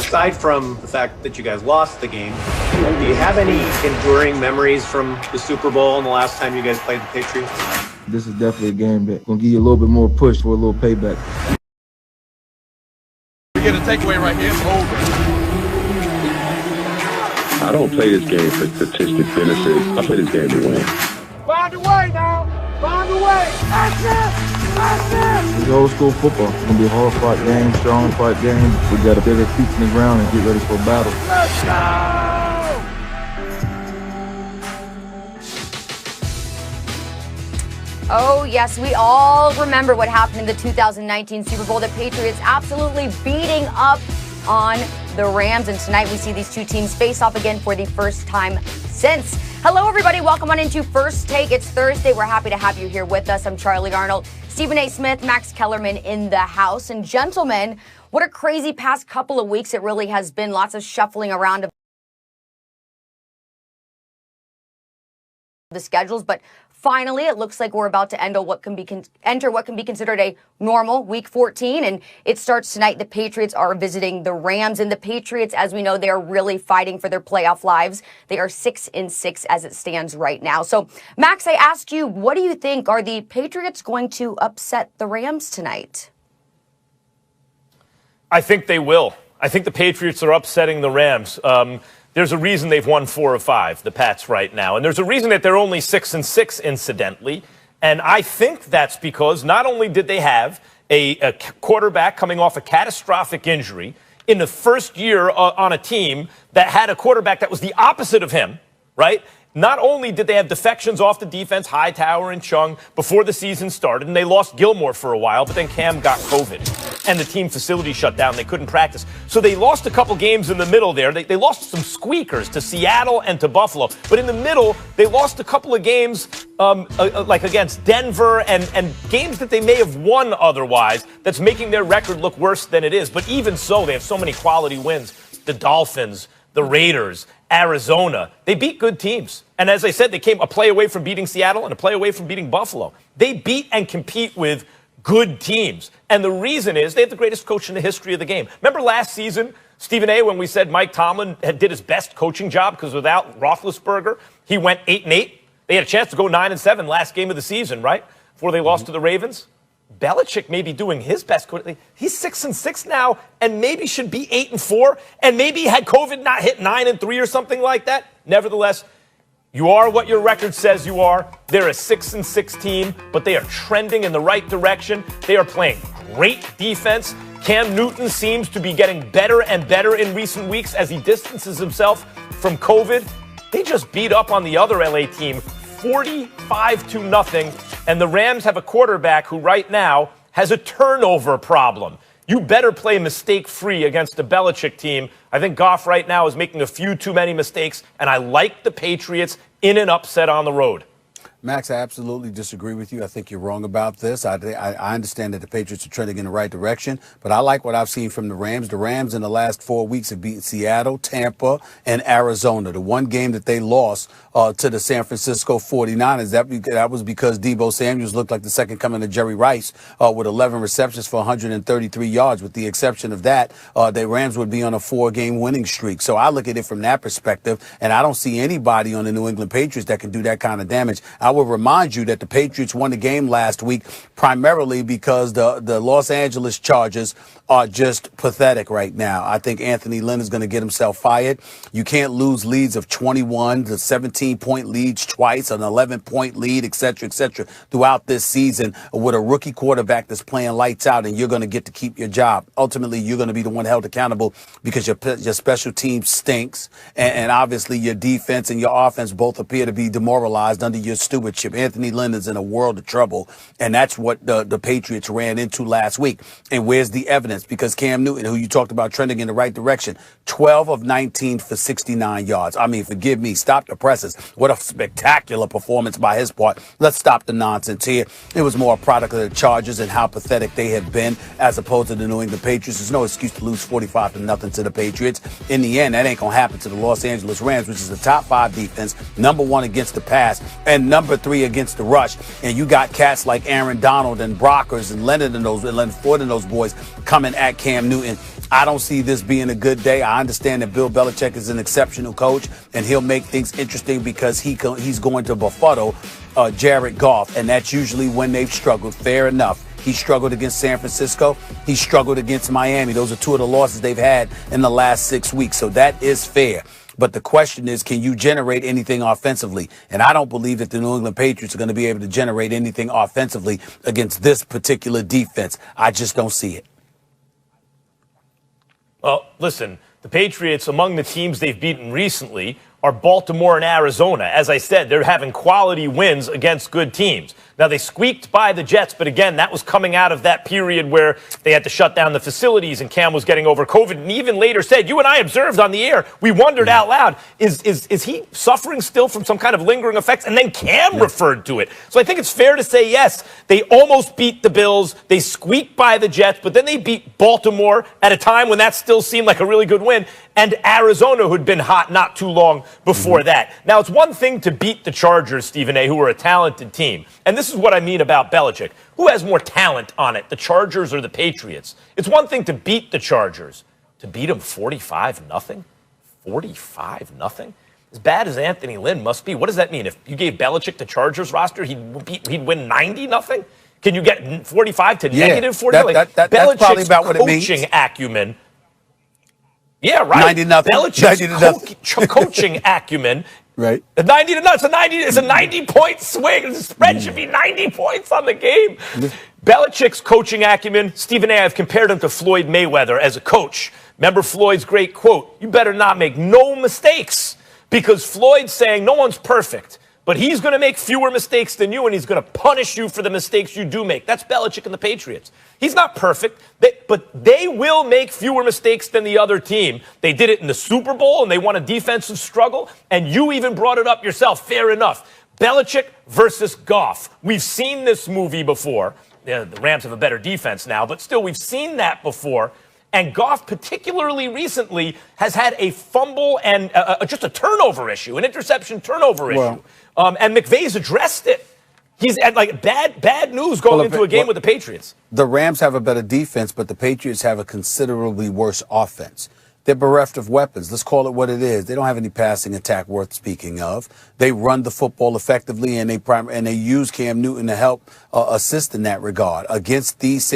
Aside from the fact that you guys lost the game, do you have any enduring memories from the Super Bowl and the last time you guys played the Patriots? This is definitely a game that's going to give you a little bit more push for a little payback. We get a takeaway right here. It's over. I don't play this game for statistic benefits. I play this game to win. Find a way now. Find a way. That's it. That's it. It's old school football. It's going to be a hard-fought game, strong-fight game. We got to get our feet in the ground and get ready for a battle. Let's go! Oh, yes, we all remember what happened in the 2019 Super Bowl. The Patriots absolutely beating up on the Rams. And tonight we see these two teams face off again for the first time since. Hello, everybody. Welcome on into First Take. It's Thursday. We're happy to have you here with us. I'm Charlie Arnold, Stephen A. Smith, Max Kellerman in the house. And gentlemen, what a crazy past couple of weeks it really has been. Lots of shuffling around of the schedules, but finally, it looks like we're about to enter what can be considered a normal Week 14, and it starts tonight. The Patriots are visiting the Rams, and the Patriots, as we know, they are really fighting for their playoff lives. They are 6-6 as it stands right now. So, Max, I ask you, what do you think? Are the Patriots going to upset the Rams tonight? I think they will. I think the Patriots are upsetting the Rams. There's a reason they've won 4 of 5, the Pats, right now. And there's a reason that they're only 6-6, incidentally. And I think that's because not only did they have a quarterback coming off a catastrophic injury in the first year on a team that had a quarterback that was the opposite of him, right? Not only did they have defections off the defense, Hightower and Chung, before the season started, and they lost Gilmore for a while, but then Cam got COVID, and the team facility shut down. They couldn't practice. So they lost a couple games in the middle there. They lost some squeakers to Seattle and to Buffalo. But in the middle, they lost a couple of games like against Denver and games that they may have won otherwise that's making their record look worse than it is. But even so, they have so many quality wins. The Dolphins, the Raiders, Arizona. They beat good teams. And as I said, they came a play away from beating Seattle and a play away from beating Buffalo. They beat and compete with good teams. And the reason is they have the greatest coach in the history of the game. Remember last season, Stephen A., when we said Mike Tomlin did his best coaching job because without Roethlisberger, he went 8-8. They had a chance to go 9-7 last game of the season, right? Before they lost to the Ravens. Belichick may be doing his best. He's 6-6 now, and maybe should be 8-4, and maybe had COVID not hit 9-3 or something like that. Nevertheless, you are what your record says you are. They're a 6-6 team, but they are trending in the right direction. They are playing great defense. Cam Newton seems to be getting better and better in recent weeks as he distances himself from COVID. They just beat up on the other LA team 45-0, and the Rams have a quarterback who right now has a turnover problem. You better play mistake-free against the Belichick team. I think Goff right now is making a few too many mistakes, and I like the Patriots in an upset on the road. Max, I absolutely disagree with you. I think you're wrong about this. I understand that the Patriots are trending in the right direction, but I like what I've seen from the Rams. The Rams in the last 4 weeks have beaten Seattle, Tampa, and Arizona. The one game that they lost to the San Francisco 49ers, that was because Deebo Samuels looked like the second coming of Jerry Rice with 11 receptions for 133 yards. With the exception of that, the Rams would be on a 4-game winning streak. So I look at it from that perspective, and I don't see anybody on the New England Patriots that can do that kind of damage. I will remind you that the Patriots won the game last week primarily because the Los Angeles Chargers are just pathetic right now. I think Anthony Lynn is going to get himself fired. You can't lose leads of 21 to 17-point leads twice, an 11-point lead, et cetera, throughout this season with a rookie quarterback that's playing lights out, and you're going to get to keep your job. Ultimately, you're going to be the one held accountable because your special team stinks, and obviously your defense and your offense both appear to be demoralized under your stewardship. Anthony Lynn is in a world of trouble, and that's what the Patriots ran into last week. And where's the evidence? Because Cam Newton, who you talked about trending in the right direction, 12 of 19 for 69 yards. I mean, forgive me, stop the presses. What a spectacular performance by his part. Let's stop the nonsense here. It was more a product of the Chargers and how pathetic they have been as opposed to the New England Patriots. There's no excuse to lose 45-0 to the Patriots. In the end, that ain't going to happen to the Los Angeles Rams, which is the top 5 defense, number 1 against the pass, and number number 3 against the rush, and you got cats like Aaron Donald and Brockers and Leonard Ford and those boys coming at Cam Newton, I don't see this being a good day. I understand that Bill Belichick is an exceptional coach, and he'll make things interesting because he's going to befuddle Jared Goff, and that's usually when they've struggled. Fair enough. He struggled against San Francisco. He struggled against Miami. Those are 2 of the losses they've had in the last 6 weeks, so that is fair. But the question is, can you generate anything offensively? And I don't believe that the New England Patriots are going to be able to generate anything offensively against this particular defense. I just don't see it. Well, listen, the Patriots, among the teams they've beaten recently, are Baltimore and Arizona. As I said, they're having quality wins against good teams. Now, they squeaked by the Jets, but again, that was coming out of that period where they had to shut down the facilities and Cam was getting over COVID, and even later said, you and I observed on the air, we wondered out loud, is he suffering still from some kind of lingering effects? And then Cam referred to it. So I think it's fair to say, yes, they almost beat the Bills, they squeaked by the Jets, but then they beat Baltimore at a time when that still seemed like a really good win, and Arizona, who'd been hot not too long before that. Now, it's one thing to beat the Chargers, Stephen A., who are a talented team. And this is what I mean about Belichick. Who has more talent on it, the Chargers or the Patriots? It's one thing to beat the Chargers. To beat them 45-0? 45-0? As bad as Anthony Lynn must be, what does that mean? If you gave Belichick the Chargers roster, he'd win 90-0? Can you get 45 to negative 40? That's probably about what it means. Coaching acumen. Yeah, right. 90-0. Belichick's coaching acumen. Right. 90-0. It's a 90-point swing. The spread should be 90 points on the game. Belichick's coaching acumen. Stephen A., I've compared him to Floyd Mayweather as a coach. Remember Floyd's great quote, you better not make no mistakes. Because Floyd's saying no one's perfect, but he's going to make fewer mistakes than you, and he's going to punish you for the mistakes you do make. That's Belichick and the Patriots. He's not perfect, but they will make fewer mistakes than the other team. They did it in the Super Bowl, and they won a defensive struggle, and you even brought it up yourself. Fair enough. Belichick versus Goff. We've seen this movie before. The Rams have a better defense now, but still, we've seen that before. And Goff, particularly recently, has had a fumble and just a turnover issue, an interception turnover issue. And McVay's addressed it. He's had bad news going into a game with the Patriots. The Rams have a better defense, but the Patriots have a considerably worse offense. They're bereft of weapons. Let's call it what it is. They don't have any passing attack worth speaking of. They run the football effectively, and they use Cam Newton to help assist in that regard against these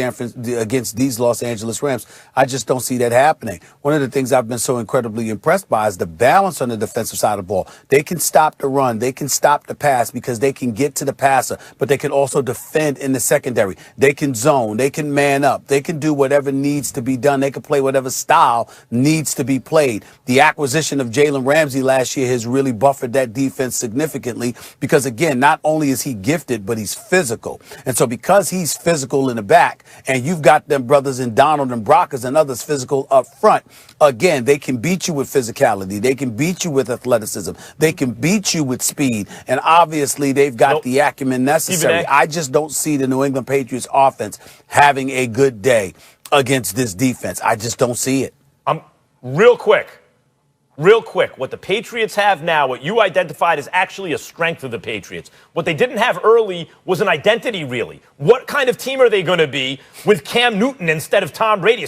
Los Angeles Rams. I just don't see that happening. One of the things I've been so incredibly impressed by is the balance on the defensive side of the ball. They can stop the run, they can stop the pass because they can get to the passer, but they can also defend in the secondary. They can zone, they can man up, they can do whatever needs to be done. They can play whatever style needs to be played. The acquisition of Jalen Ramsey last year has really buffered that defense significantly because, again, not only is he gifted, but he's physical. And so because he's physical in the back and you've got them brothers in Donald and Brockers and others physical up front, again, they can beat you with physicality. They can beat you with athleticism. They can beat you with speed. And obviously they've got the acumen necessary. I just don't see the New England Patriots offense having a good day against this defense. I just don't see it. Real quick, what the Patriots have now, what you identified is actually a strength of the Patriots. What they didn't have early was an identity, really. What kind of team are they going to be with Cam Newton instead of Tom Brady?